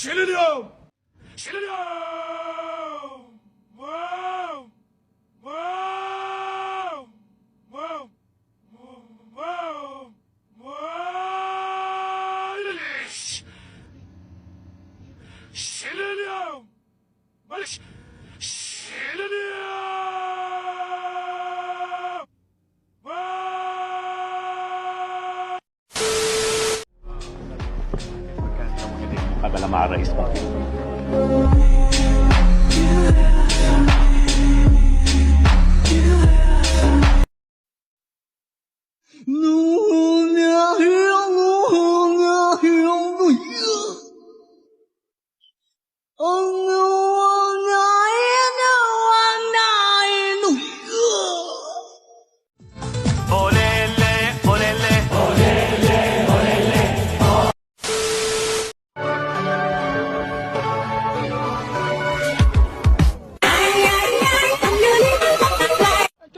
شيل اليوم شيل اليوم. واو واو واو واو واو. ليش شيل اليوم معلش شيل اليوم. مقابلة مع الرئيس بطين.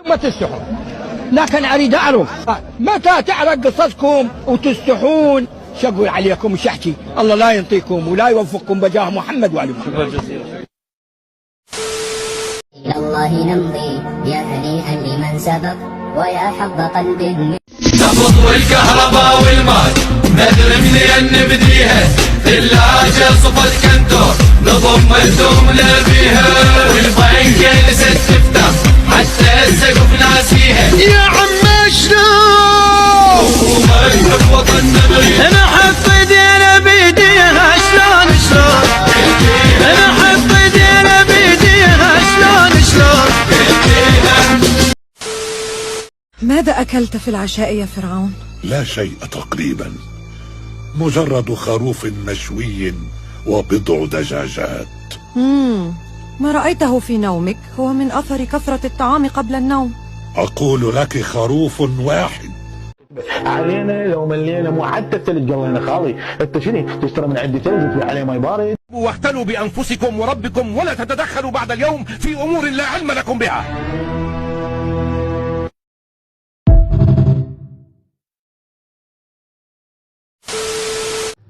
ما تستحون، لكن أريد أعرف متى تعرق قصصكم وتستحون؟ شقول عليكم وش أحكي؟ الله لا ينطيكم ولا يوفقكم بجاه محمد وآله محمد. إلى الله نمضي يا هنيئا لمن سبق ويا حظ قلب نفض والكهرباء والماء ندري منين نبديها. ثلاجة صفت كنتور نضم الدوم نبيها. والبنك جلست تفتح حتى السقف ناسيها. يا عم شلون وما يحب وطن نبي. انا حط ايدينا بيديها شلون شلون. انا حط ايدينا بيديها شلون شلون. ماذا أكلت في العشاء يا فرعون؟ لا شيء تقريبا، مجرد خروف مشوي وبضع دجاجات. ما رأيته في نومك هو من أثر كثرة الطعام قبل النوم. أقول لك خروف واحد. علينا لو ملينا مو حتى الثلج قال لنا خالي انت شنو تشتري من عندي ثلج وفي عليه ماي بارد. واختلوا بأنفسكم وربكم ولا تتدخلوا بعد اليوم في أمور لا علم لكم بها.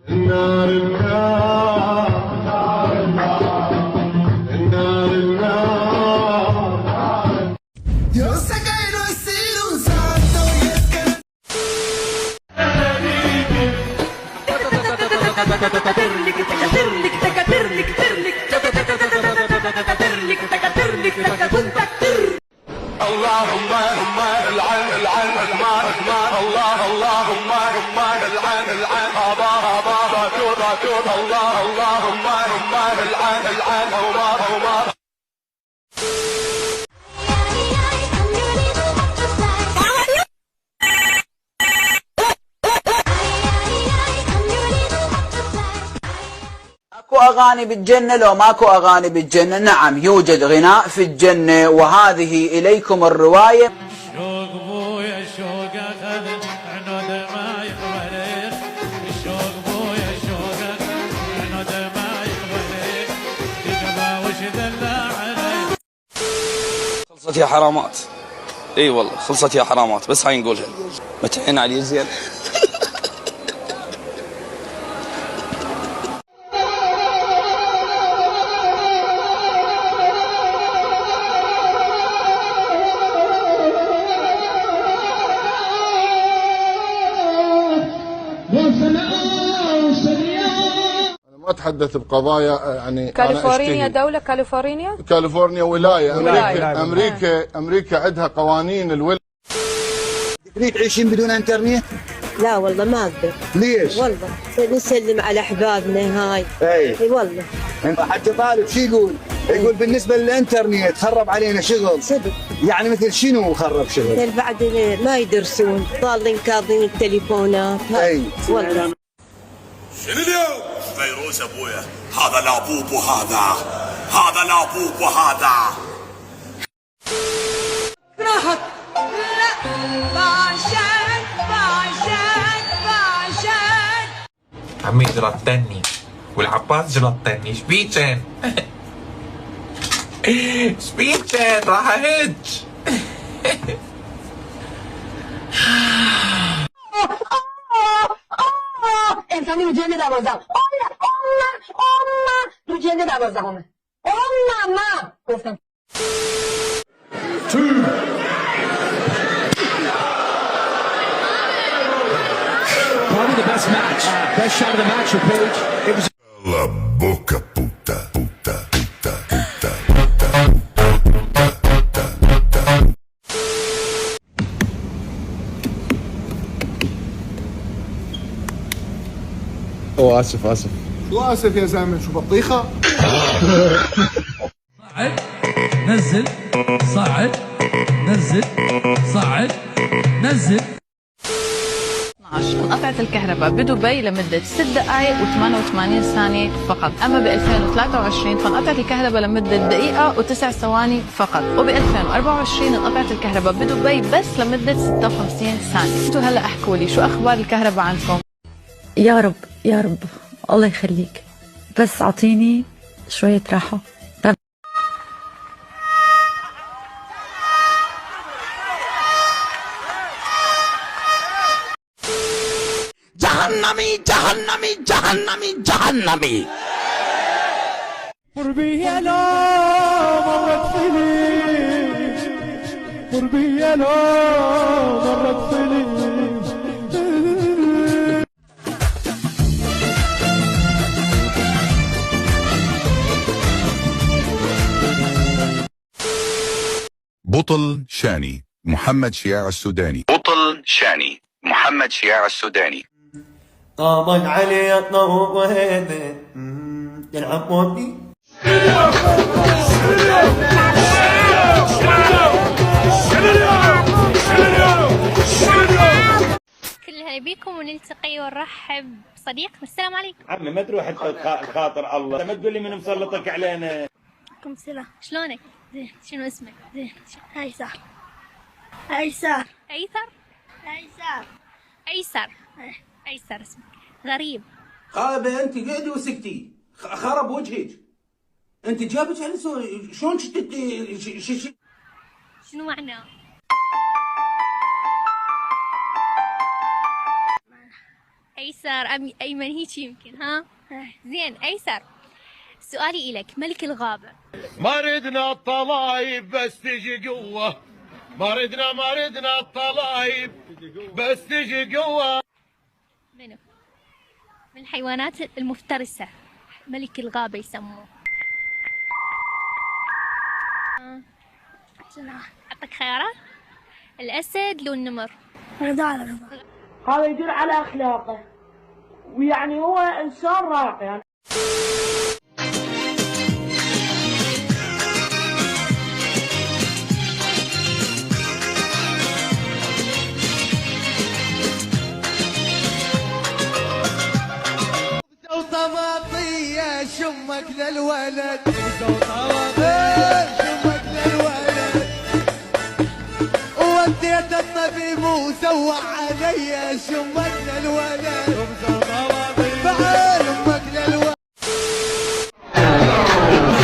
النار النار النار النار النار يا سكين والسيل وساعته ويسكن. اللهم العن العن عثمان عثمان. الله اللهم العن العن ابا ابا باتور باتور. الله اللهم العن العن عمر عمر. ماكو أغاني بالجنة؟ لو ماكو أغاني بالجنة نعم يوجد غناء في الجنة، وهذه إليكم الرواية. شوق بويا شوق أخذ عنود ما يقبلين. الشوق بويا شوق عنود ما يقبلين. تقبى وش دلع علي. خلصت يا حرامات. اي والله خلصت يا حرامات، بس هاي نقولها متعين علي زين. ما اتحدث بقضايا يعني كاليفورنيا دولة، كاليفورنيا ولاية. أمريكا عندها قوانين الولاية. تريد تعيشين بدون انترنت؟ لا والله ما اقدر. ليش؟ والله نسلم على احبابنا هاي. اي والله. حتى طالب شو يقول؟ يقول بالنسبة للانترنت خرب علينا شغل. صدق. يعني مثل شنو خرب شغل؟ بعد ما يدرسون، ضالين كاظمين التليفونات. اي والله. شنو اليوم؟ فيروز ابويا. هذا لا بوبو هذا لا بوبو هذا. راحت. لا باشن عمي جلطني والعباس جلطني. شبيكن شبيكن راح اهج. انساني مجنن ابو زال. 엄마 تو چنده دوازدهمه 엄마 گفتم Probably the best match. Best shot of the match for Paige. It was La boca puta, puta, puta, puta. اسف شو اسف يا زلمه شو بطيخه صعد نزل صعد نزل صعد نزل. انقطعت الكهرباء بدبي لمدة 6 دقائق و88 ثانية فقط، أما ب 2023 فانقطعت الكهرباء لمدة دقيقة و9 ثواني فقط، وب 2024 انقطعت الكهرباء بدبي بس لمدة 56 ثانية. انتوا هلا احكوا لي شو أخبار الكهرباء عندكم؟ يا رب يا رب الله يخليك، بس أعطيني شوية راحة. جهنمي جهنمي جهنمي جهنمي قربي يا لو مرت فيني قربي يا لو مرت فيني. بطل شاني محمد شياع السوداني. بطل شاني محمد شياع السوداني. طابق علي الطوق وهيبه تلعب موتي كل هلا بيكم ونلتقي ونرحب بصديق. السلام عليكم عمي ما تروح خاطر الله، ما تقول لي من مسلطك علينا. عليكم السلام، شلونك؟ زين، شنو اسمك؟ زين، ايسر ايسر ايسر ايسر ايسر اسمك غريب. خايبه انت قعدي وسكتي خرب وجهك. انت جابك على شلون شتت شنو معناه؟ ايسر ايمن هيك يمكن ها؟ زين ايسر، سؤالي إلك، ملك الغابة. ما ردنا الطلايب بس تجي قوة، ما ردنا الطلايب بس تجي قوة. منو؟ من الحيوانات المفترسة، ملك الغابة يسموه. أعطيك خيارات؟ الأسد لو النمر؟ هذا يدل على أخلاقه، ويعني هو إنسان راقي. طماطية شمك للولد شمك للولد وديت الطبيب وسوى علي شمك للولد فعال امك للولد.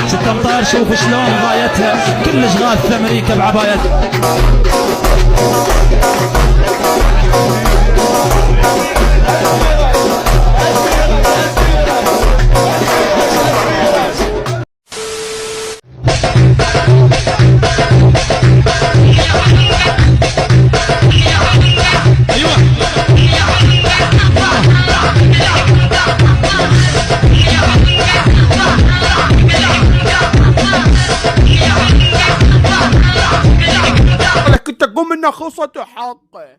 ست امطار شوف شلون غايتها كلش غاث في امريكا بعبايتها. كنت تقوم من خصة حقه.